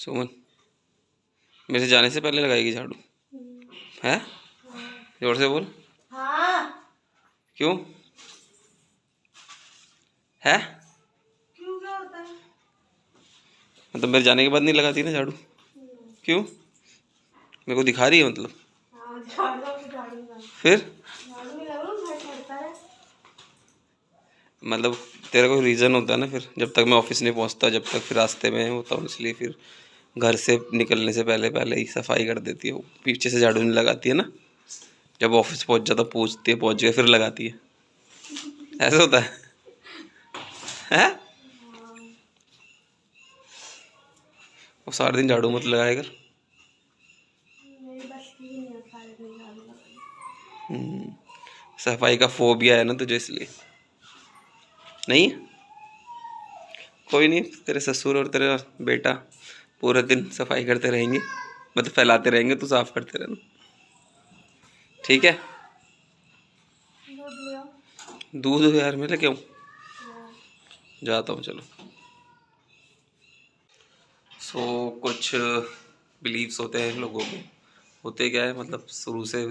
सुमन मेरे से जाने से पहले लगाएगी झाड़ू? है? जोर से बोल। हाँ। क्यों है? क्यों क्या होता है? मतलब मेरे जाने के बाद नहीं लगाती ना झाड़ू? क्यों? मेरे को दिखा रही है मतलब? हाँ, झाड़ू फिर नहीं लगा भाई पड़ता है। मतलब तेरा कोई रीज़न होता है ना, फिर जब तक मैं ऑफिस नहीं पहुंचता, जब तक फिर रास्ते में होता हूँ, इसलिए फिर घर से निकलने से पहले पहले ही सफाई कर देती है वो, पीछे से झाड़ू नहीं लगाती है ना। जब ऑफिस पहुंच जाता पूछती है पहुंच गए फिर लगाती है, ऐसा होता है? वो सारा दिन झाड़ू मत लगाया कर। मेरी बस की नहीं है सारे दिन झाड़ू लगाना। सफाई का फोबिया है ना तुझे, इसलिए। नहीं, कोई नहीं, तेरे ससुर और तेरा बेटा पूरे दिन सफाई करते रहेंगे, मतलब फैलाते रहेंगे, तो साफ करते रहना, ठीक है? दूध ले आओ। दूध यार मैं लेके आऊँ? हाँ। जाता हूँ, चलो। कुछ बिलीव्स होते हैं लोगों के, होते क्या है, मतलब शुरू से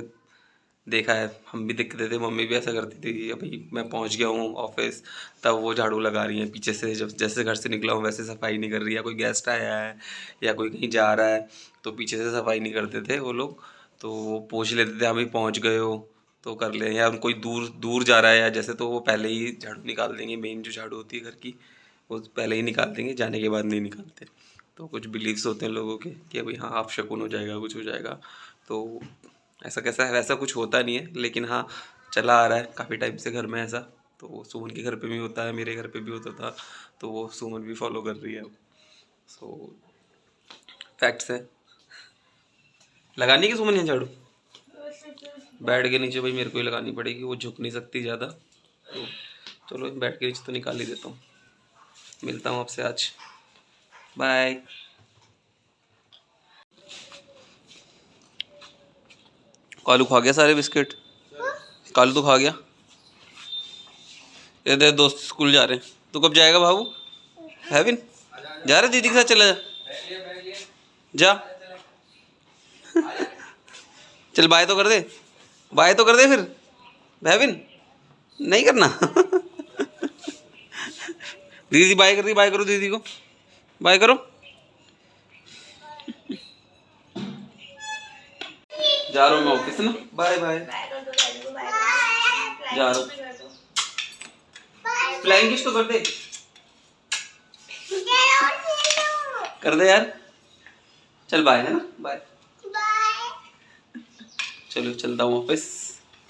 देखा है, हम भी देखते थे, मम्मी भी ऐसा करती थी। अभी मैं पहुंच गया हूँ ऑफिस, तब वो झाड़ू लगा रही हैं पीछे से, जब जैसे घर से निकला हूँ वैसे सफाई नहीं कर रही है। कोई गेस्ट आया है या कोई कहीं जा रहा है तो पीछे से सफाई नहीं करते थे वो लोग, तो वो पूछ लेते थे अभी पहुँच गए हो तो कर ले, या कोई दूर दूर जा रहा है या जैसे, तो वो पहले ही झाड़ू निकाल देंगे। मेन जो झाड़ू होती है घर की वो पहले ही निकाल देंगे, जाने के बाद नहीं निकालते। तो कुछ बिलीव्स होते हैं लोगों के कि अभी हाँ आप शकुन हो जाएगा, कुछ हो जाएगा। तो ऐसा कैसा है, वैसा कुछ होता नहीं है, लेकिन हाँ चला आ रहा है काफ़ी टाइम से घर में ऐसा। तो सुमन के घर पे भी होता है, मेरे घर पे भी होता था, तो वो सुमन भी फॉलो कर रही है अब। सो फैक्ट्स है। लगानी की सुमन है झाड़ू? बेड के नीचे भाई मेरे को ही लगानी पड़ेगी, वो झुक नहीं सकती ज़्यादा, तो चलो बेड के नीचे तो निकाल ही देता हूँ। मिलता हूँ आपसे आज, बाय। कालू खा गया सारे बिस्किट? कालू तो खा गया। ये तेरे दोस्त स्कूल जा रहे हैं, तू कब जाएगा बाबू? हैविन जा रहे, दीदी के साथ चला जा, जा। चल बाय तो कर दे, बाय तो कर दे फिर। हैविन नहीं करना। दीदी बाय कर दी, बाय करो दीदी को, बाय करो। जा रहा हूँ मैं ऑफिस ना, बाय बाय। जा रहा हूँ, फ्लाइंग किस तो कर दे, कर दे यार। चल बाय, है ना, बाय। चलो चलता हूँ ऑफिस,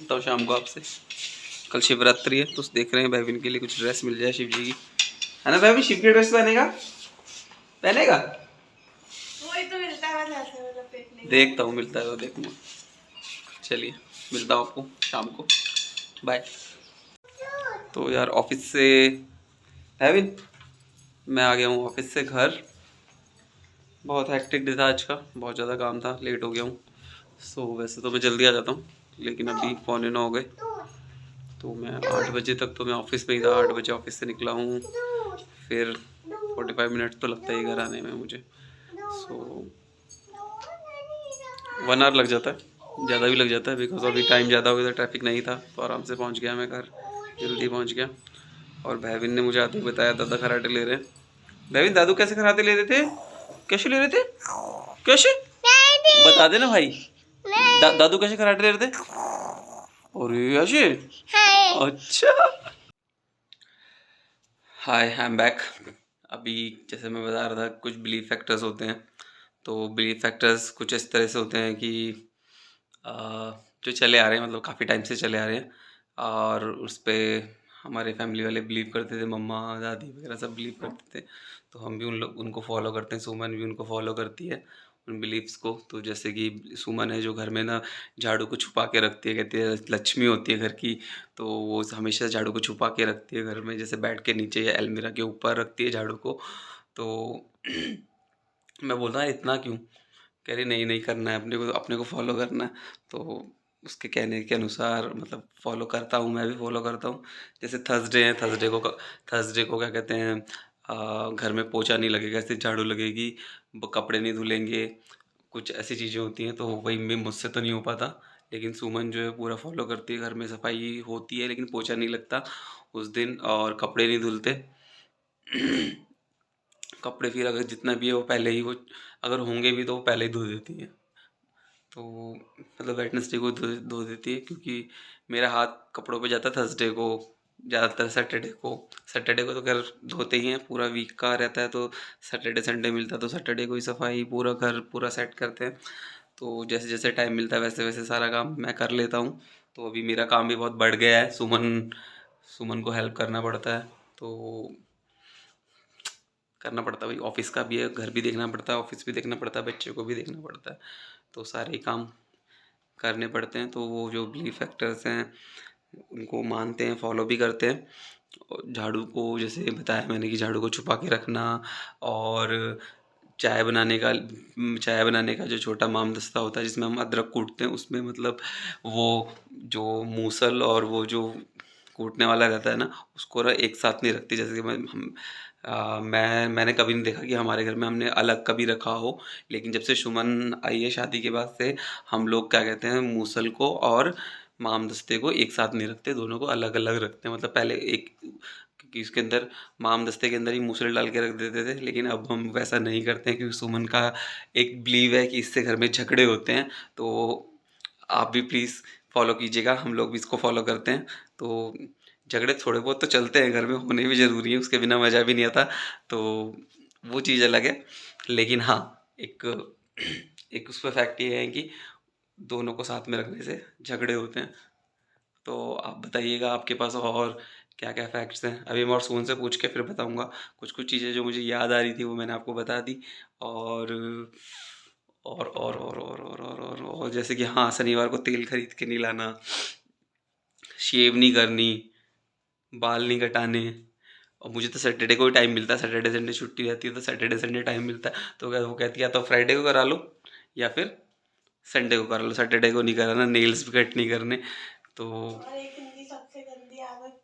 मिलता हूँ शाम को आपसे। कल शिवरात्रि है तो देख रहे हैं बैविन के लिए कुछ ड्रेस मिल जाए शिव जी की, है ना? बैविन शिव की ड्रेस पहनेगा, पहनेगा? वही तो मिलता है बस ऐसे मतलब पेट देखता हूँ मिलता है तो देखूंगा। चलिए मिलता हूँ आपको शाम को, बाय। तो यार ऑफिस से, हैविन मैं आ गया हूँ ऑफिस से घर। बहुत हेक्टिक डे था आज का, बहुत ज़्यादा काम था, लेट हो गया हूँ। वैसे तो मैं जल्दी आ जाता हूँ, लेकिन अभी 8:45 हो गए, तो मैं 8 बजे तक तो मैं ऑफिस में ही था। 8 बजे ऑफिस से निकला हूँ, फिर 45 मिनट तो लगता है घर आने में मुझे। 1 आवर लग जाता है, ज़्यादा भी लग जाता है, बिकॉज अभी टाइम ज़्यादा हो गया था, ट्रैफिक नहीं था, तो आराम से पहुँच गया मैं घर, जल्दी पहुँच गया। और भाविन ने मुझे आते ही बताया दादा कराटे ले रहे हैं। भाविन दादू कैसे कराटे ले रहे थे, कैसे ले रहे थे, कैसे बता देना भाई। दादू कैसे कराटे ले रहे थे? अरे ऐसे? अच्छा, हाय आई एम बैक। अभी जैसे मैं बता रहा था कुछ बिलीफ फैक्टर्स होते हैं, तो बिलीफ फैक्टर्स कुछ इस तरह से होते हैं कि अ, जो चले आ रहे हैं, मतलब काफ़ी टाइम से चले आ रहे हैं, और उस पे हमारे फैमिली वाले बिलीव करते थे, मम्मा दादी वगैरह सब बिलीव करते थे, तो हम भी उनको फॉलो करते हैं। सुमन भी उनको फॉलो करती है उन बिलीव्स को। तो जैसे कि सुमन है जो घर में ना झाड़ू को छुपा के रखती है, कहती है लक्ष्मी होती है घर की, तो वो हमेशा झाड़ू को छुपा के रखती है घर में, जैसे बेड के नीचे या अलमीरा के ऊपर रखती है झाड़ू को। तो मैं बोलता है इतना क्यों, कह रही नहीं नहीं करना है, अपने को फॉलो करना है। तो उसके कहने के अनुसार मतलब फॉलो करता हूँ, मैं भी फॉलो करता हूँ। जैसे थर्सडे है, थर्सडे को क्या कहते हैं, घर में पोछा नहीं लगेगा, सिर्फ झाड़ू लगेगी, कपड़े नहीं धुलेंगे, कुछ ऐसी चीज़ें होती हैं। तो वही मैं मुझसे तो नहीं हो पाता, लेकिन सुमन जो है पूरा फॉलो करती है। घर में सफाई होती है लेकिन पोछा नहीं लगता उस दिन, और कपड़े नहीं धुलते। कपड़े फिर अगर जितना भी है वो पहले ही, वो अगर होंगे भी तो वो पहले ही धो देती है। तो मतलब वेडनेसडे को धो देती है, क्योंकि मेरा हाथ कपड़ों पे जाता है थर्सडे को, ज़्यादातर सैटरडे को तो खैर धोते ही हैं, पूरा वीक का रहता है। तो सैटरडे संडे मिलता है तो सैटरडे को ही सफाई, पूरा घर पूरा सेट करते हैं। तो जैसे जैसे टाइम मिलता है वैसे वैसे सारा काम मैं कर लेता हूँ। तो अभी मेरा काम भी बहुत बढ़ गया है, सुमन सुमन को हेल्प करना पड़ता है। तो करना पड़ता है भाई, ऑफिस का भी है, घर भी देखना पड़ता है, ऑफिस भी देखना पड़ता है, बच्चे को भी देखना पड़ता है। तो सारे ही काम करने पड़ते हैं। तो वो जो बिलीफ फैक्टर्स हैं उनको मानते हैं, फॉलो भी करते हैं। और झाड़ू को जैसे बताया मैंने कि झाड़ू को छुपा के रखना, और चाय बनाने का जो छोटा मामदस्ता होता है जिसमें हम अदरक कूटते हैं, उसमें मतलब वो जो मूसल और वो जो कूटने वाला रहता है ना, उसको ना एक साथ नहीं रखती। जैसे कि मैंने कभी नहीं देखा कि हमारे घर में हमने अलग कभी रखा हो। लेकिन जब से सुमन आई है शादी के बाद से, हम लोग क्या कहते हैं, मूसल को और मामदस्ते को एक साथ नहीं रखते, दोनों को अलग अलग रखते हैं। मतलब पहले एक, क्योंकि उसके अंदर मामदस्ते के अंदर ही मूसल डाल के रख देते थे, लेकिन अब हम वैसा नहीं करते हैं, क्योंकि सुमन का एक बिलीव है कि इससे घर में झगड़े होते हैं। तो आप भी प्लीज़ फॉलो कीजिएगा, हम लोग भी इसको फॉलो करते हैं। तो झगड़े थोड़े बहुत तो चलते हैं घर में, होने भी ज़रूरी है, उसके बिना मज़ा भी नहीं आता। तो वो चीज़ अलग है। लेकिन हाँ, एक एक उसमें फैक्ट ये है कि दोनों को साथ में रखने से झगड़े होते हैं। तो आप बताइएगा आपके पास और क्या क्या फैक्ट्स हैं। अभी मैं और सुमन से पूछ के फिर बताऊंगा। कुछ कुछ चीज़ें जो मुझे याद आ रही थी वो मैंने आपको बता दी। और और जैसे कि हाँ, शनिवार को तेल खरीद के नहीं लाना, शेव नहीं करनी, बाल नहीं कटाने। और मुझे तो सैटरडे को ही टाइम मिलता है, सैटरडे संडे छुट्टी रहती है, तो सैटरडे संडे टाइम मिलता है। तो वो कहती है या तो फ्राइडे को करा लो या फिर संडे को करा लो, सैटरडे को नहीं कराना, नेल्स भी कट नहीं करने। तो और एक इनकी सबसे गंदी आदत,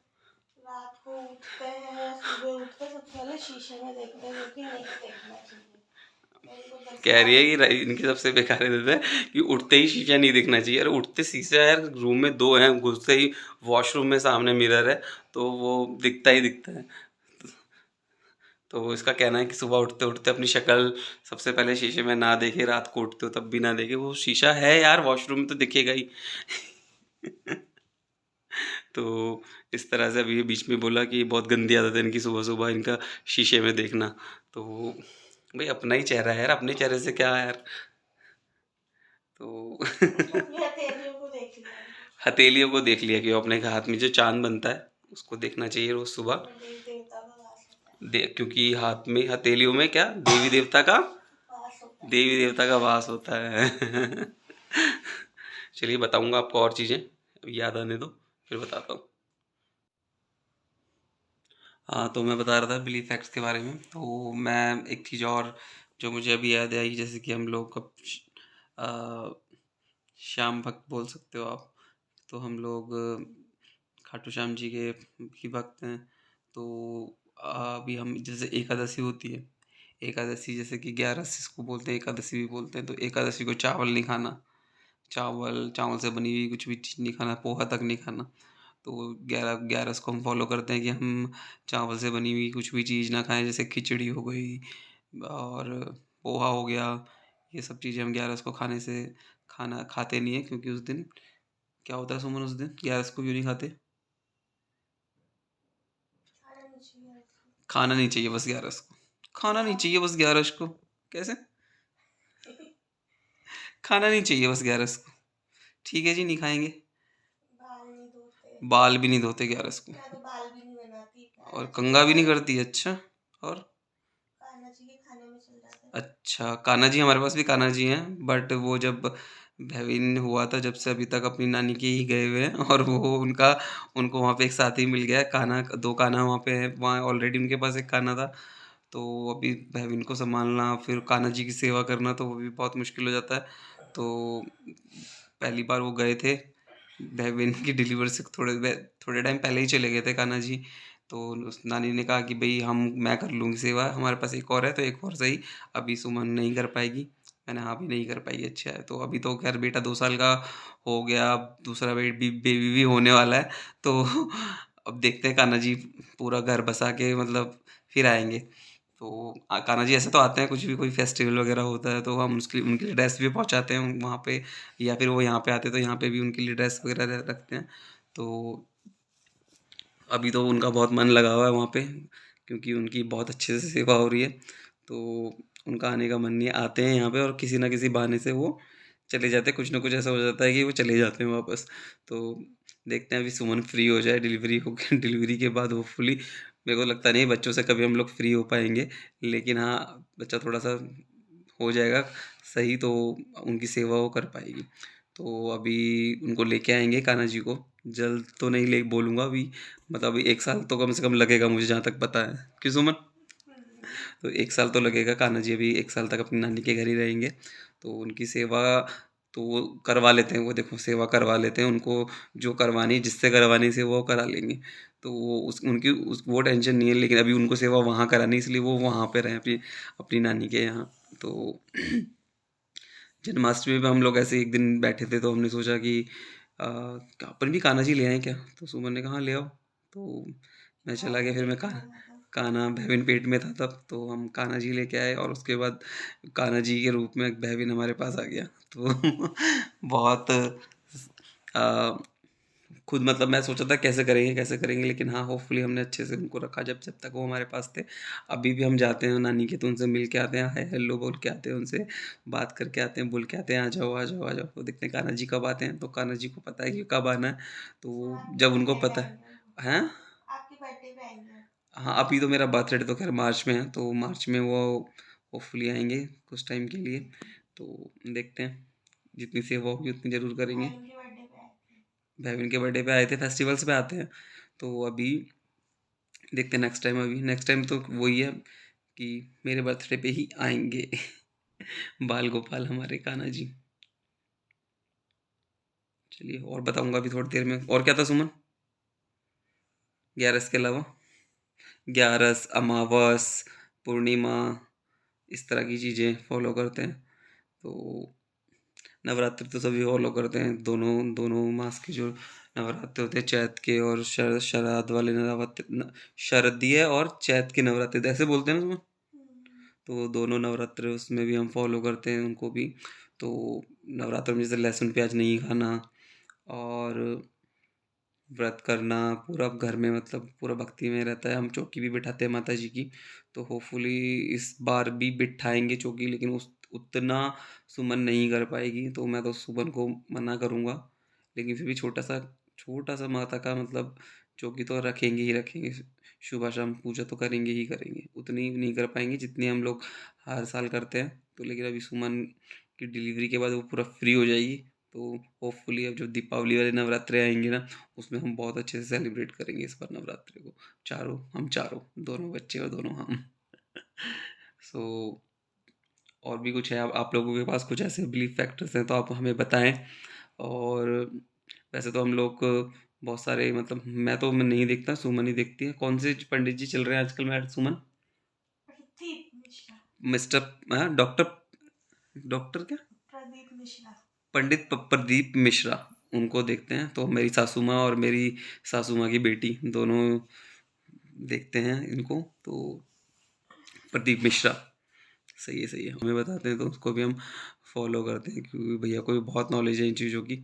रात को उठते हैं या सुबह उठते सबसे पहले शीशे में देखते हैं, जो कि नहीं देखना चाहिए। मैं इनको 10 कह रही बार है कि इनकी सबसे बेकार आदत है कि उठते ही शीशा नहीं दिखना चाहिए। अरे उठते शीशा यार, रूम में दो हैं, घुसते ही वॉशरूम में सामने मिरर है, तो वो दिखता ही दिखता है। तो वो इसका कहना है कि सुबह उठते उठते अपनी शक्ल सबसे पहले शीशे में ना देखे, रात को उठते हो तब भी ना देखे। वो शीशा है यार, वॉशरूम में तो दिखेगा ही। तो इस तरह से अभी ये बीच में बोला कि बहुत गंदी आदत है इनकी, सुबह सुबह इनका शीशे में देखना। तो भाई अपना ही चेहरा है यार, अपने चेहरे से क्या है यार। तो अपनी हथेलियों को देख लिया इनको। हथेलियों को देख लिया कि वो अपने हाथ में जो चांद बनता है उसको देखना चाहिए रोज सुबह। उसमें देवी देवता का वास होता है। क्योंकि हाथ में, हथेलियों में क्या, देवी देवता का वास होता है। देवी देवता का वास होता है। चलिए बताऊंगा आपको और चीज़ें, याद आने दो फिर बताता हूँ। हाँ, तो मैं बता रहा था बिलीफ फैक्ट्स के बारे में। तो मैं एक चीज़ और जो मुझे अभी याद आई, जैसे कि हम लोग कब अ, श्याम भक्त बोल सकते हो आप। तो हम लोग खाटू श्याम जी के भी भक्त हैं। तो अभी हम जैसे एकादशी होती है, एकादशी जैसे कि 11 इसको बोलते हैं, एकादशी भी बोलते हैं। तो एकादशी को चावल नहीं खाना, चावल चावल से बनी हुई कुछ भी चीज़ नहीं खाना, पोहा तक नहीं खाना। तो 11 को हम फॉलो करते हैं कि हम चावल से बनी हुई कुछ भी चीज़ ना खाएं, जैसे खिचड़ी हो गई और पोहा हो गया। ये सब चीज़ें हम 11 को खाने से खाना खाते नहीं है, क्योंकि उस दिन क्या होता है सुमन, उस दिन 11 को क्यों नहीं खाते? खाना नहीं चाहिए उसको। खाना नहीं चाहिए बस 11 को, खाना नहीं चाहिए बस 11 को, कैसे? खाना नहीं चाहिए बस 11 को, ठीक है जी, नहीं खाएंगे। बाल नहीं धोते, बाल भी नहीं धोते 11 को, मैं तो बाल भी नहीं बनाती, और कान्हा जी के कंघा भी नहीं खाने, करती। अच्छा, और कान्हा जी के खाने में चल जाता है। अच्छा, कान्हा जी, हमारे पास भी कान्हा जी हैं, बट वो जब भैविन हुआ था जब से अभी तक अपनी नानी के ही गए हुए हैं। और वो उनका उनको वहाँ पे एक साथी मिल गया है कान्हा, दो कान्हा वहाँ पे है, वहाँ ऑलरेडी उनके पास एक कान्हा था। तो अभी भैविन को संभालना फिर कान्हा जी की सेवा करना, तो वो भी बहुत मुश्किल हो जाता है। तो पहली बार वो गए थे भैविन की डिलीवर से थोड़े टाइम पहले ही चले गए थे कान्हा जी। तो उस नानी ने कहा कि भाई मैं कर लूँगी सेवा, हमारे पास एक और है तो एक और सही, अभी सुमन नहीं कर पाएगी। मैंने हाँ, अभी नहीं कर पाएगी, अच्छा है। तो अभी तो खैर बेटा 2 साल का हो गया, अब दूसरा बेबी भी होने वाला है। तो अब देखते हैं, कान्हा जी पूरा घर बसा के मतलब फिर आएँगे। तो कान्हा जी ऐसे तो आते हैं, कुछ भी कोई फेस्टिवल वगैरह होता है तो हम उसके उनके लिए ड्रेस भी पहुँचाते हैं वहाँ पे, या फिर वो यहाँ पे आते हैं तो यहाँ पे भी उनके लिए ड्रेस वगैरह रखते हैं। तो अभी तो उनका बहुत मन लगा हुआ है वहाँ पे, क्योंकि उनकी बहुत अच्छे से सेवा हो रही है। तो उनका आने का मन नहीं है, आते हैं यहाँ पे और किसी ना किसी बहाने से वो चले जाते हैं, कुछ ना कुछ ऐसा हो जाता है कि वो चले जाते हैं वापस। तो देखते हैं अभी सुमन फ्री हो जाए डिलीवरी हो के, डिलीवरी के बाद होपफुली, मेरे को लगता नहीं है बच्चों से कभी हम लोग फ्री हो पाएंगे, लेकिन हाँ, बच्चा थोड़ा सा हो जाएगा सही तो उनकी सेवा वो कर पाएगी। तो अभी उनको लेके आएंगे कान्हा जी को, जल्द तो नहीं ले बोलूँगा अभी, मतलब अभी 1 साल तो कम से कम लगेगा मुझे जहाँ तक पता है, क्यों सुमन? तो 1 साल तो लगेगा, कान्हा जी अभी 1 साल तक अपनी नानी के घर ही रहेंगे। तो उनकी सेवा तो वो करवा लेते हैं, वो देखो सेवा करवा लेते हैं, उनको जो करवानी जिससे करवानी सेवा वो करा लेंगे। तो वो वो टेंशन नहीं है, लेकिन अभी उनको सेवा वहाँ करानी, इसलिए वो वहाँ पे रहें अपनी अपनी नानी के यहाँ। तो जन्माष्टमी में हम लोग ऐसे एक दिन बैठे थे तो हमने सोचा कि अपन भी कान्हा जी ले आएँ क्या? तो सुमन ने कहा हाँ, ले आओ। तो मैं चला गया, फिर मैं कान्हा भैविन पेट में था तब, तो हम कान्हा जी लेके आए और उसके बाद कान्हा जी के रूप में एक भैविन हमारे पास आ गया। तो बहुत खुद मतलब मैं सोचा था कैसे करेंगे, लेकिन हाँ, होपफुली हमने अच्छे से उनको रखा जब जब तक वो हमारे पास थे। अभी भी हम जाते हैं नानी के तो उनसे मिल के आते हैं, हाय हेलो बोल के आते हैं, उनसे बात करके आते हैं, बोल के आते हैं आ जाओ आ जाओ आ जाओ। तो देखते हैं कान्हा जी कब आते हैं, तो कान्हा जी को पता है कि कब आना है, तो जब उनको पता है। हैं? आपकी बर्थडे पे आएंगे। हाँ, अभी तो मेरा बर्थडे तो खैर मार्च में है, तो मार्च में वो होपफुली आएंगे कुछ टाइम के लिए। तो देखते हैं, जितनी सेवा होगी उतनी ज़रूर करेंगे। भाई उनके बर्थडे पे आए थे। भाई बहन के बर्थडे पे आए थे, फेस्टिवल्स पे आते हैं। तो अभी देखते हैं नेक्स्ट टाइम, अभी नेक्स्ट टाइम तो वही है कि मेरे बर्थडे पे ही आएंगे। बाल गोपाल हमारे कान्हा जी। चलिए, और बताऊंगा अभी थोड़ी देर में। और क्या था सुमन? 11 के अलावा 11, अमावस, पूर्णिमा, इस तरह की चीज़ें फॉलो करते हैं। तो नवरात्रि तो सभी फॉलो करते हैं, दोनों दोनों मास के जो नवरात्रि होते हैं, चैत के और शरद वाले नवरात्र, शरदीय और चैत के नवरात्रि ऐसे बोलते हैं ना उसमें। तो दोनों नवरात्र उसमें भी हम फॉलो करते हैं उनको भी। तो नवरात्र में जैसे लहसुन प्याज नहीं खाना, और व्रत करना, पूरा घर में मतलब पूरा भक्ति में रहता है। हम चौकी भी बिठाते हैं माता जी की, तो होपफुली इस बार भी बिठाएंगे चौकी, लेकिन उस उतना सुमन नहीं कर पाएगी, तो मैं तो सुमन को मना करूँगा, लेकिन फिर भी छोटा सा माता का मतलब चौकी तो रखेंगे ही रखेंगे। सुबह शाम पूजा तो करेंगे ही करेंगे, उतनी नहीं कर पाएंगे जितनी हम लोग हर साल करते हैं। तो लेकिन अभी सुमन की डिलीवरी के बाद वो पूरा फ्री हो जाएगी, तो होपफुली अब जो दीपावली वाले नवरात्रे आएंगे ना, उसमें हम बहुत अच्छे से सेलिब्रेट करेंगे इस बार नवरात्रि को। हम चारों, दोनों बच्चे और दोनों हम। सो और भी कुछ है, आप लोगों के पास कुछ ऐसे बिलीफ फैक्टर्स हैं तो आप हमें बताएं। और वैसे तो हम लोग बहुत सारे मतलब मैं नहीं देखता, सुमन ही देखती है। कौन से पंडित जी चल रहे हैं आजकल मैडम सुमन? प्रदीप मिश्रा। मिस्टर, हाँ, डॉक्टर, डॉक्टर क्या? प्रदीप मिश्रा। पंडित प्रदीप मिश्रा, उनको देखते हैं। तो मेरी सासू माँ और मेरी सासू माँ की बेटी दोनों देखते हैं इनको। तो प्रदीप मिश्रा सही है, सही है, हमें बताते हैं तो उसको भी हम फॉलो करते हैं, क्योंकि भैया को भी बहुत नॉलेज है इन चीज़ों की।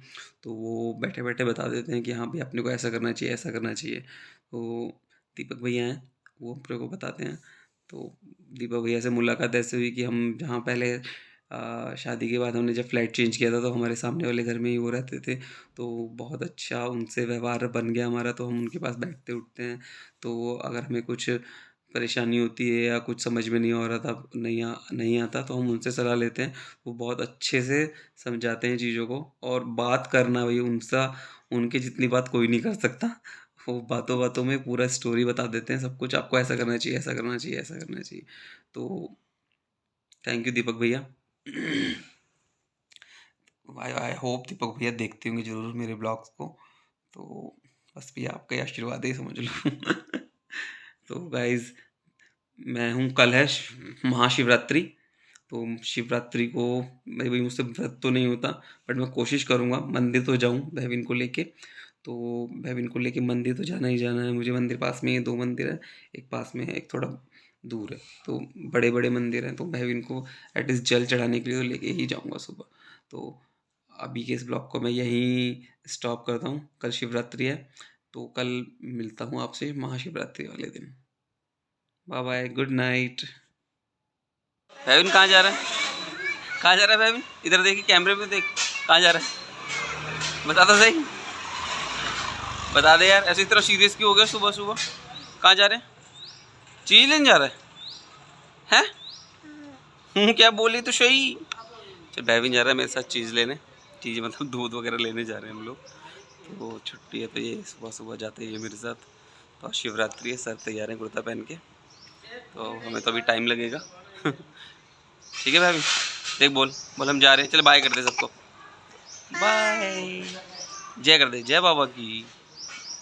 तो वो बैठे बैठे बता देते हैं कि हाँ भाई अपने को ऐसा करना चाहिए, ऐसा करना चाहिए। तो दीपक भैया हैं, वो अपने को बताते हैं। तो दीपक भैया से मुलाकात ऐसे हुई कि हम जहाँ पहले शादी के बाद हमने जब फ्लैट चेंज किया था तो हमारे सामने वाले घर में ही वो रहते थे। तो बहुत अच्छा उनसे व्यवहार बन गया हमारा, तो हम उनके पास बैठते उठते हैं। तो अगर हमें कुछ परेशानी होती है या कुछ समझ में नहीं आ रहा था, नहीं आता, तो हम उनसे सलाह लेते हैं। वो बहुत अच्छे से समझाते हैं चीज़ों को, और बात करना भाई उनसा, उनकी जितनी बात कोई नहीं कर सकता। वो बातों बातों में पूरा स्टोरी बता देते हैं सब कुछ, आपको ऐसा करना चाहिए, ऐसा करना चाहिए, ऐसा करना चाहिए। तो थैंक यू दीपक भैया। आई आई होप दीपक भैया देखते होंगे ज़रूर मेरे ब्लॉग्स को। तो बस भैया आपका ही आशीर्वाद है, समझ लो। तो गाइज मैं हूँ, कल है महाशिवरात्रि। तो शिवरात्रि को मैं भाई, मुझसे व्रत तो नहीं होता, बट मैं कोशिश करूँगा मंदिर तो जाऊँ भाईविन को लेके। तो भाईविन को लेके मंदिर तो जाना ही जाना है मुझे। मंदिर पास में ही 2 मंदिर है, एक पास में है, एक थोड़ा दूर है। तो बड़े बड़े मंदिर हैं, तो भाईविन को एटलीस्ट जल चढ़ाने के लिए तो लेके ही जाऊँगा सुबह। तो अभी के इस ब्लॉग को मैं यहीं स्टॉप करता हूँ। कल शिवरात्रि है, तो कल मिलता हूँ आपसे महाशिवरात्रि वाले दिन। Bye bye, good night. भाईविन कहाँ जा रहा है? कहाँ जा रहा है भाईविन? इधर देखिए, कैमरे में देख, कहाँ जा रहा है? बता तो सही, बता दे यार। ऐसे इतना सीरियस क्यों हो गया सुबह सुबह? कहाँ जा रहे हैं? चीज लेने जा रहा है? क्या बोली तो सही। चल, भाईविन जा रहा है मेरे साथ चीज़ लेने। चीज़ मतलब दूध वगैरह लेने जा रहे हैं हम लोग। तो छुट्टी है, तो ये सुबह सुबह जाते हैं ये मेरे साथ। तो शिवरात्रि है, सर तैयार हैं कुर्ता पहन के, तो हमें तो अभी टाइम लगेगा। ठीक है भाभी, देख बोल बोल हम जा रहे हैं। चल बाय कर दे सबको, बाय। जय कर दे, जय बाबा की।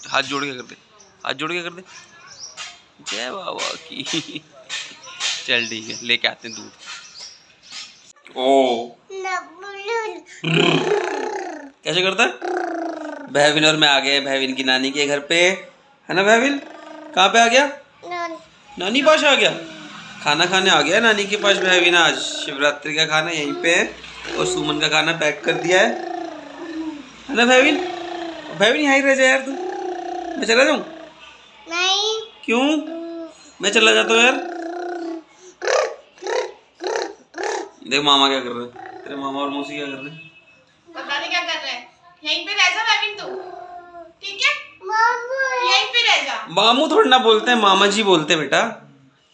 हाथ जोड़ के कर दे, हाथ जोड़ के कर दे, जय बाबा की। चल ठीक है, लेके आते हैं दूध। ओ कैसे करता है? भाईविन और मैं आ गए भाईविन की नानी के घर पे, है ना भाईविन? कहाँ पे आ गया? नानी पास आ गया। खाना खाने आ गया नानी के पास भाईविन। आज शिवरात्रि का खाना यहीं पे है, और सुमन का खाना पैक कर दिया है ना भाईविन? भाईविन यहीं रह जा यार तू, मैं चला जाऊँ? नहीं। क्यों? मैं चला जाता हूँ यार। देख मामा क्या कर रहे हैं, तेरे मामा और मौसी क्या कर रहे हैं? पता नहीं क्या कर रहे हैं। यहीं पे रह जा भाईविन तू, ठीक है? मामू यहीं पे रह जा। मामू थोड़ी ना बोलते हैं, मामा जी बोलते हैं बेटा।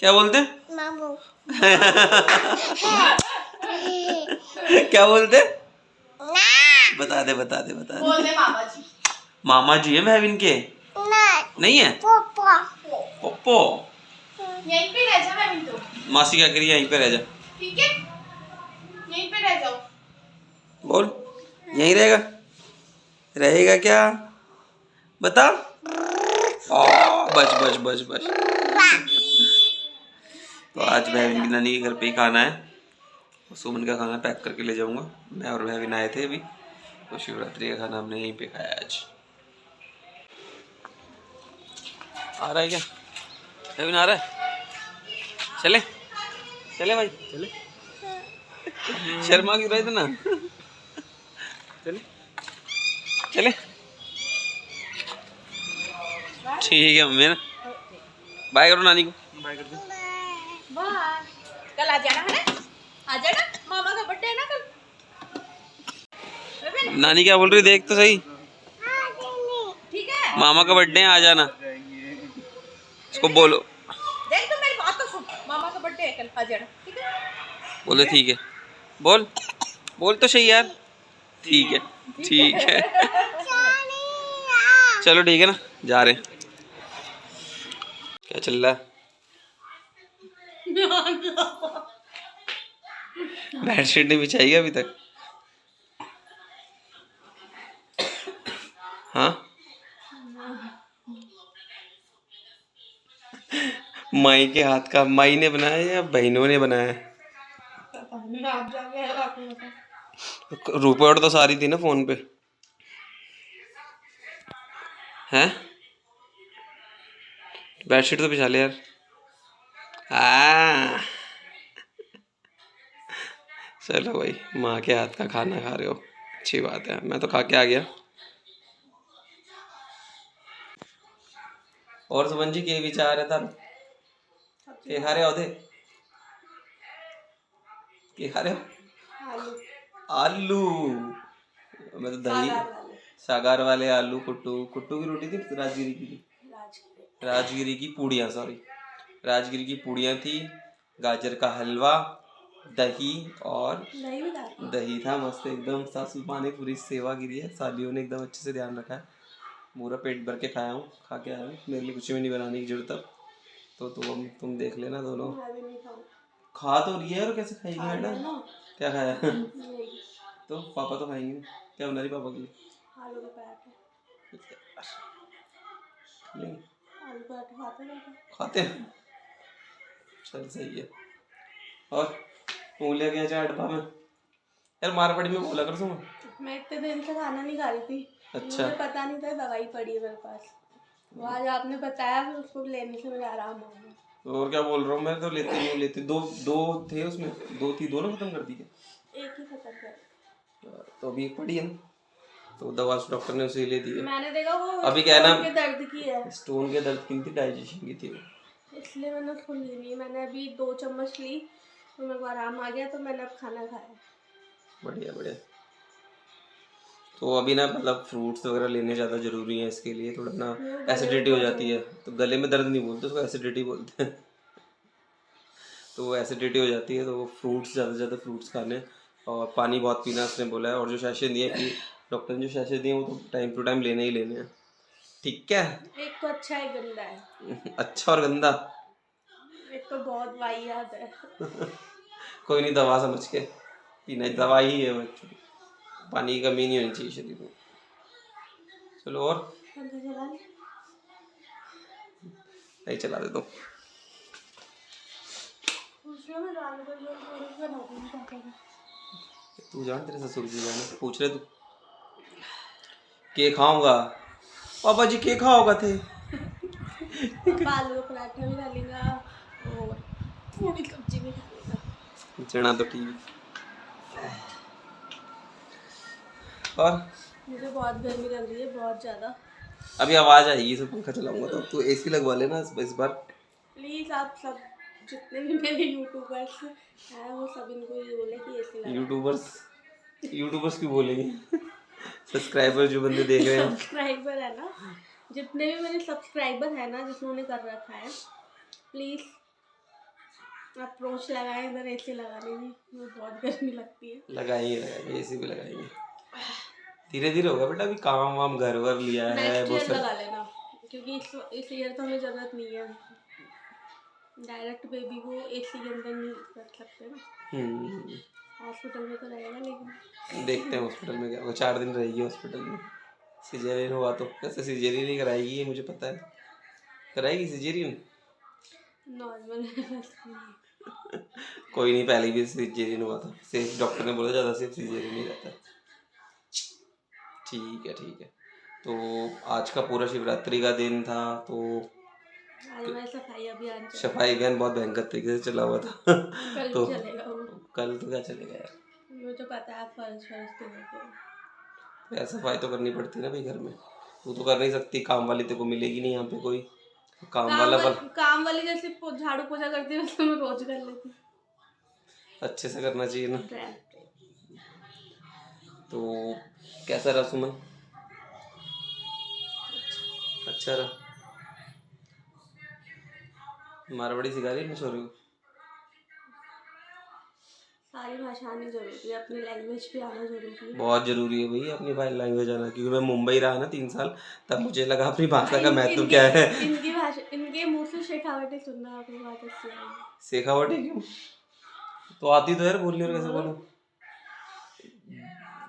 क्या बोलते हैं? मामू। क्या बोलते? बता दे बता दे बता दे। बोल दे मामा जी। मामा जी है भाईविन के? नहीं है? पापा। पप्पो। यहीं पे रह जा भाईविन तू, मासी क्या करिए, यहीं पे रह जा। ठीक है? यहीं पे रह जाओ। बोल, यहीं रहेगा? रहेगा क्या? बता। बच बच बच बच। तो आज भाईविन की नानी के घर पे ही खाना है। सुमन का खाना पैक करके ले जाऊंगा। मैं और भाईविन आए थे अभी, तो शिवरात्रि का खाना हमने यहीं पे खाया आज। आ रहा है क्या भाईविन? आ रहा है? चले चले भाई, चले। शर्मा क्यों रहे थे ना? चले चले, ठीक है मम्मी ना। बाय करो नानी को, बाय कर दो। बाय। कल आ जाना है ना, आ जाना, मामा का बर्थडे है ना कल। नानी क्या बोल रही, देख तो सही। ठीक है, मामा का बर्थडे है, आ जाना। इसको बोलो, देख तो मेरी बात तो सुन, मामा का बर्थडे है कल, आ जाना, ठीक है? बोले ठीक है। बोल बोल तो सही यार। ठीक है, ठीक है। चलो ठीक है ना, जा रहे हैं। क्या चल रहा है? बेडशीट नहीं बिछाई अभी तक? हाँ, माई के हाथ का माई ने बनाया या बहनों ने बनाया? रुपये तो सारी थी ना फोन पे, हैं? बेडशीट तो बिछा ले यार। चलो भाई, माँ के हाथ का खाना खा रहे हो, अच्छी बात है। मैं तो खा के आ गया। और सुमन जी के विचार है तार के खा रहे हो? के खा रहे हो? आलू। मैं तो दही, सागर वाले आलू। कुट्टू कुट्टू की रोटी थी, राजगिरी की थी। राजगिरी की पूड़ियाँ, सॉरी, राजगिरी की पूड़ियाँ थी, गाजर का हलवा, दही, और दही था मस्त एकदम। सासू माँ ने पूरी सेवा की है, सालियों ने एकदम अच्छे से ध्यान रखा है। पूरा पेट भर के खाया हूँ, खा के आया हूँ। मेरे लिए कुछ भी नहीं बनाने की जरूरत अब। तो तुम देख लेना दोनों। खा तो रही है, और कैसे खाएगी मैडम? क्या खाया? तो पापा तो खाएंगे। क्या बना रही पापा के लिए? आलू के पराठे। आलू पराठा खाते हैं खाते हैं? चल सही है। और मूलिया क्या चाय डब्बा में? यार मारवाड़ी में बोला कर तुम। मैं इतने दिन से खाना नहीं खा रही थी। अच्छा। मुझे पता नहीं था दवाई पड़ी है मेरे पास, वो आज आपने बताया, फिर उसको लेने से मुझे आराम हो गया। और क्या बोल रहा हूँ, मैं तो लेती नहीं हूँ, लेती दो थे उसमें, दो थी, दोनों खत्म कर दी क्या? एक ही खत्म कर। तो अभी एक पड़ी है ना, तो दवा डॉक्टर ने उसे ले दी है। मैंने देखा वो अभी क्या है ना, स्टोन के दर्द की है, स्टोन के दर्द की थी, डाइजेशन की थी। इसलिए मैंने उसको ली नहीं। मैंने अभी 2 चम्मच ली तो मेरे को आराम आ गया, तो मैंने अब खाना खाया। बढ़िया बढ़िया। तो अभी ना मतलब फ्रूट्स वगैरह लेने ज़्यादा ज़रूरी है इसके लिए, थोड़ा ना एसिडिटी हो जाती है, तो गले में दर्द नहीं बोलते उसको, एसिडिटी बोलते हैं। तो वो एसिडिटी हो जाती है, तो वो फ्रूट्स ज़्यादा से ज़्यादा फ्रूट्स खाने, और पानी बहुत पीना उसने बोला है। और जो शैशे दिए कि डॉक्टर ने जो शैशे दिए वो तो टाइम टू टाइम लेने ही लेने हैं, ठीक है? एक तो अच्छा है, गंदा है। अच्छा और गंदा? एक तो बहुत वाहियात है। कोई नहीं, दवा समझ के पीना, दवाई ही है बच्चों, पानी की कमी नहीं होनी चाहिए शरीर में। चलो और पंखा चला ले। नहीं चला दे तो। पूछो मैं दाल का जो बना दूंगी पापा को। तू जान, तेरे ससुर जी जाने पूछ रहे तू के खाऊंगा, पापा जी के खाओगा थे? पापा आलू का पराठा भी खा लेगा और थोड़ी सब्जी भी खा लेगा। चना तो ठीक है। और मुझे बहुत गर्मी लग रही है, बहुत ज़्यादा। अभी आवाज आएगी, सब पंखा चलाऊंगा तो तू एसी लगवा लेना इस बार। प्लीज़ आप सब जितने भी मेरे यूट्यूबर्स हैं वो सब इनको ये बोले कि एसी लगा। यूट्यूबर्स क्यों बोलेंगे? सब्सक्राइबर जो बंदे देख रहे हैं, सब्सक्राइबर है ना, जितने भी मेरे सब्सक्राइबर है ना जिन्होंने कर रखा है, प्लीज़ अप्रोच लगाएं इधर एसी लगाने में, मुझे बहुत गर्मी लगती है। लगाएंगे एसी भी लगाएंगे, धीरे धीरे होगा बेटा, अभी काम वाम घर वर लिया है नेक्स्ट बहुत ईयर सारा। लगा लेना, क्योंकि इस ईयर तो हमें ज़रूरत नहीं है। डायरेक्ट बेबी को एसी के अंदर नहीं रख सकते ना, हॉस्पिटल में तो रहेगा। लेकिन देखते हैं हॉस्पिटल में क्या होगा, 4 दिन रहेगी हॉस्पिटल में। सिजेरियन हुआ तो कैसे, सिजेरियन ही कराएगी ये मुझे पता है, कराएगी सिजेरियन। नॉर्मल कोई नहीं, पहले भी सिजेरियन हुआ था, सिर्फ डॉक्टर ने बोला ज़्यादा सिर्फ सिजेरियन ही रहता है। ठीक है ठीक है। तो आज का पूरा शिवरात्रि का दिन था, तो आज हमारा सफाई अभियान चल सफाई अभियान बहुत भयंकर तरीके से चला हुआ था। कल तो भी चलेगा वो, कल तो क्या चलेगा यार, मुझे पता है आप फर्ज तो होते हो। यार सफाई तो करनी पड़ती है ना भाई घर में, तू तो कर नहीं सकती, काम वाली तेरे को मिलेगी नहीं यहाँ पे कोई, काम वाली जैसे झाड़ू पोछा करती है वैसे मैं रोज कर लेती। अच्छे से करना चाहिए ना। ट्रैप। तो कैसा रहा सुमन? अच्छा रहा। मारवाड़ी सिखा रही है छोरी को? सारी भाषा आनी जरूरी है, अपनी लैंग्वेज भी आना जरूरी है। बहुत जरूरी है भाई अपनी भाई लैंग्वेज आना, क्योंकि मैं मुंबई रहा ना 3 साल, तब मुझे लगा अपनी भाषा का महत्व क्या है। इनकी भाषा, इनके मुंह से शेखावटी सुनना अपनी बात अच्छी है। शेखावटी क्यों? तो आती तो यार बोलनी, और कैसे बोलूं?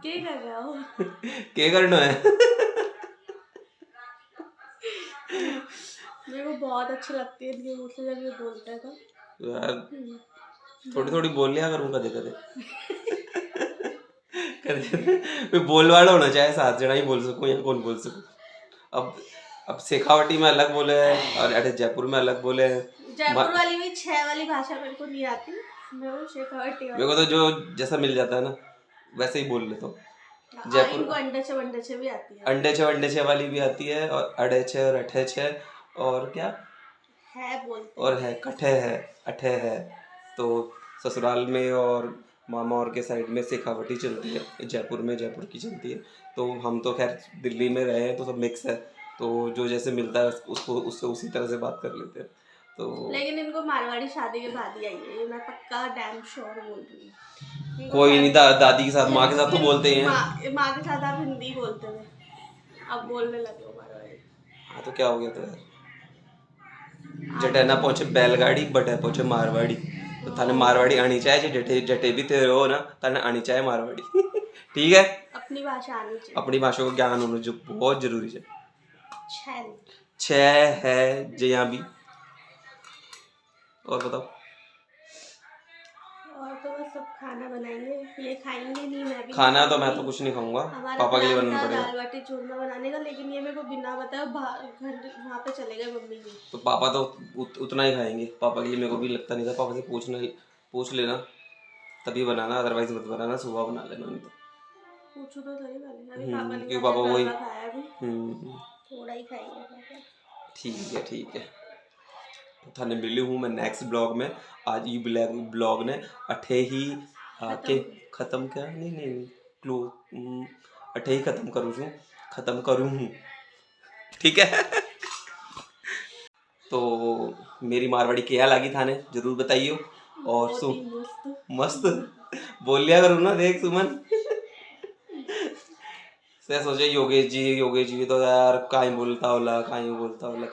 क्या कर रहा हो? क्या करना है? मेरे को बहुत अच्छी लगती है इनके मुंह से जब ये बोलते हैं तो। यार थोड़ी थोड़ी बोल लिया करूँ कदे कदे। कोई बोल वाला होना चाहिए, 7 जना ही बोल सकूं या कौन बोल सकूं। अब शेखावटी में अलग बोले हैं और अरे जयपुर में अलग बोले हैं। जयपुर वाली भी 6 वाली भाषा मेरे को नहीं आती, मैं वो शेखावटी मेरे को तो जो जैसा मिल जाता है ना वैसे ही बोल लेता हूँ। जयपुर को अंडे छे भी आती है, अंडे छे वाली भी आती है, और अड़े छे और अठे छे और क्या है बोलते और है कठे है अठे है। तो ससुराल में और मामा और के साइड में शेखावटी चलती है, जयपुर में जयपुर की चलती है। तो हम तो खैर दिल्ली में रहे हैं तो सब मिक्स है, तो जो जैसे मिलता है उसको उससे उसी तरह से बात कर लेते हैं। तो लेकिन इनको मारवाड़ी शादी के बाद ही आई है, ये मैं पक्का डैम श्योर बोल रही हूँ। कोई नहीं, दादी के साथ माँ के साथ तो बोलते हैं। माँ के साथ आप हिंदी बोलते थे, अब बोलने लगे हो मारवाड़ी। हाँ तो क्या हो गया, तो यार जटे ना पहुंचे बैलगाड़ी बटे पहुंचे मारवाड़ी, तो थाने मारवाड़ी आनी चाहिए, जटे जटे भी थे हो ना थाने आनी चाहिए मारवाड़ी। ठीक है, अपनी भाषा आनी चाहिए, अपनी भाषा को ज्ञान होना जो बहुत जरूरी है। 6 है जया भी। और बताओ। और तो बस सब खाना बनाएंगे, ये खाएंगे नहीं, मैं भी खाना नहीं तो मैं तो खाऊंगी। कुछ नहीं खाऊंगा, हमारा पापा के लिए प्लान बनाना था पड़ेगा। दाल बाटी चूरमा बनाने का, लेकिन ये मेरे को बिना बताए घर वहाँ पे चले गए मम्मी जी। तो पापा तो उतना ही खाएंगे, पापा के लिए मेरे को भी लगता नहीं था, पापा से पूछ लेना तभी बनाना, अदरवाइज मत बनाना, सुबह बना लेना नहीं तो। पूछो तो सही पहले, अभी पापा ने क्योंकि खाया, पापा वही। कल का खाया अभी, थोड़ा ही खाएंगे पापा। ठीक है। थाने मिली हूँ मैं नेक्स्ट ब्लॉग में। आज ये ब्लॉग ने अठे ही आके खत्म क्या नहीं क्लो अठे ही खत्म करूँ हूँ। ठीक है। तो मेरी मारवाड़ी क्या लगी थाने जरूर बताइए। और बहुत ही मस्त। मस्त बोल लिया करूँ ना, देख सुमन से सोचे योगेश जी तो यार काई बोलता होला कहीं मेरे बोलता होला।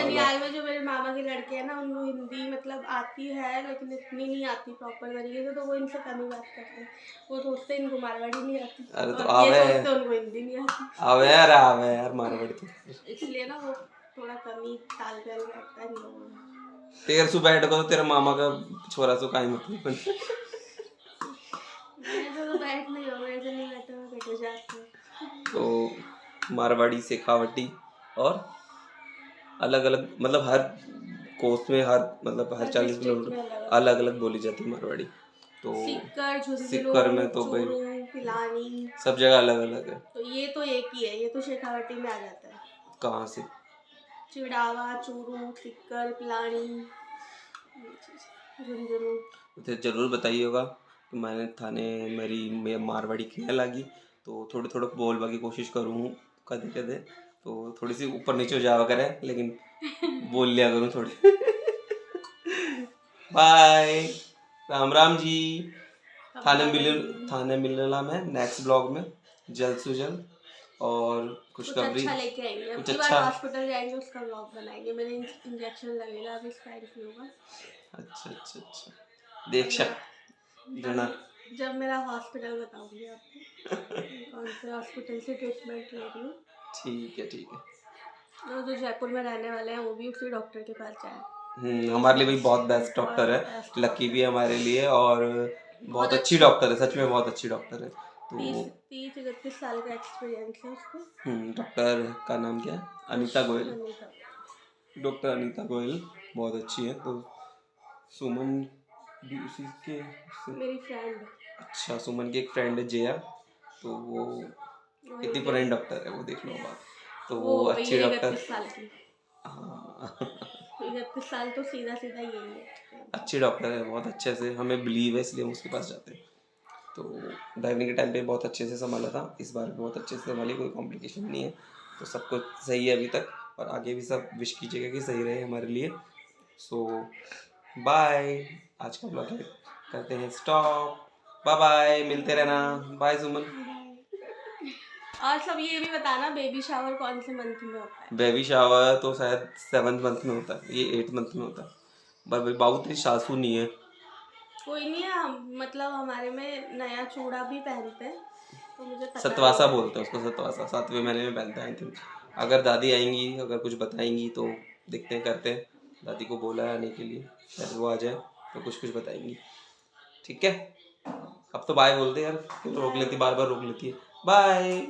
ननिहाल में जो मेरे मामा के लड़के हैं ना, उनको हिंदी मतलब आती है, लेकिन इतनी नहीं आती प्रॉपर तरीके से, तो वो इनसे कम ही बात करते हैं। वो सोचते हैं इनको मारवाड़ी नहीं आती, अरे तो और ये सोचते हैं उनको हिंदी नहीं आती। आवे यार मारवाड़ी तो इसलिए ना वो थोड़ा कम ही तालमेल बैठता है इन लोगों में। तेरे सु बैठ को तो तेरा मामा का छोरा सु काई मतलब मेरे से तो बैठ नहीं हो, मेरे से नहीं बैठे हुए बैठे जाते हैं। तो मारवाड़ी शेखावटी और अलग अलग मतलब हर कोस्ट में हर मतलब हर 40 किलोमीटर अलग अलग बोली जाती है मारवाड़ी। तो सिक्कर में तो भाई पिलानी सब जगह अलग अलग है। तो ये तो एक ही है, ये तो शेखावटी में आ जाता है। कहाँ से? चिड़ावा, चूरू, सिक्कर, पिलानी, झुंझुनू। तो जरूर बताइएगा कि मैंने थाने मेरी मारवाड़ी क्या लगी। तो थोड़े थोड़े बोलवा की कोशिश करूँ कदे कदे, तो थोड़ी सी ऊपर नीचे हो जावा करे, लेकिन बोल लिया करूँ थोड़ी। बाय, राम राम जी। थाने मिलना मैं नेक्स्ट ब्लॉग में जल्द से जल्द, और खुशखबरी अच्छा लेके आएंगे। कुछ अगली अच्छा। बार हॉस्पिटल जाएंगे उसका व्लॉग बनाएंगे। मेरे इंजेक्शन लगेगा अभी स्वाइन फ्लू का। अच्छा देख देना जब मेरा हॉस्पिटल बताऊंगी आपको कौन से हॉस्पिटल से ट्रीटमेंट ले रही हूँ। ठीक है। और जो जयपुर में रहने वाले हैं वो भी उसी डॉक्टर के पास जाए। हमारे लिए भी बहुत बेस्ट डॉक्टर है, लकी भी है हमारे लिए, और बहुत अच्छी डॉक्टर है, सच में बहुत अच्छी डॉक्टर है। तो 30-31 साल का एक्सपीरियंस है उसको। डॉक्टर का नाम क्या है? अनीता गोयल। डॉक्टर अनीता गोयल बहुत अच्छी है। तो सुमन भी उसी के मेरी फ्रेंड। अच्छा, सुमन की एक फ्रेंड है जया, तो वो कितनी पुरानी डॉक्टर है वो देख लो आप। तो वो अच्छी डॉक्टर। 31 साल की। हाँ 31 साल तो सीधा यही है। अच्छी डॉक्टर है, बहुत अच्छे से हमें बिलीव है, इसलिए हम उसके पास जाते हैं। तो ड्राइविंग के टाइम पे बहुत अच्छे से संभाला था, इस बार भी बहुत अच्छे से संभाली, कोई कॉम्प्लिकेशन नहीं है। तो सब कुछ सही है अभी तक, और आगे भी सब विश कीजिएगा कि सही रहे हमारे लिए। सो बाय, आज का ब्लॉग करते हैं स्टॉप। बाय, मिलते रहना। बाय सुमन। और सब ये भी बताना बेबी शावर कौन से मंथ में होता है? बेबी शावर तो शायद 7th मंथ में होता है, ये 8th मंथ में होता है। पर बाबू तेरी सासू नहीं है। कोई नहीं है, मतलब हमारे में नया चूड़ा भी पहनते हैं, तो मुझे पता सतवासा बोलते हैं उसको, सतवासा 7वें महीने में पहनता है आई थिंक। अगर दादी आएंगी, अगर कुछ बताएंगी तो देखते हैं, करते हैं। दादी को बोला है आने के लिए, शायद वो आ जाए तो कुछ बताएंगी। ठीक है, अब तो बाय बोलते यार, रोक लेती, बार रोक लेती है। बाय।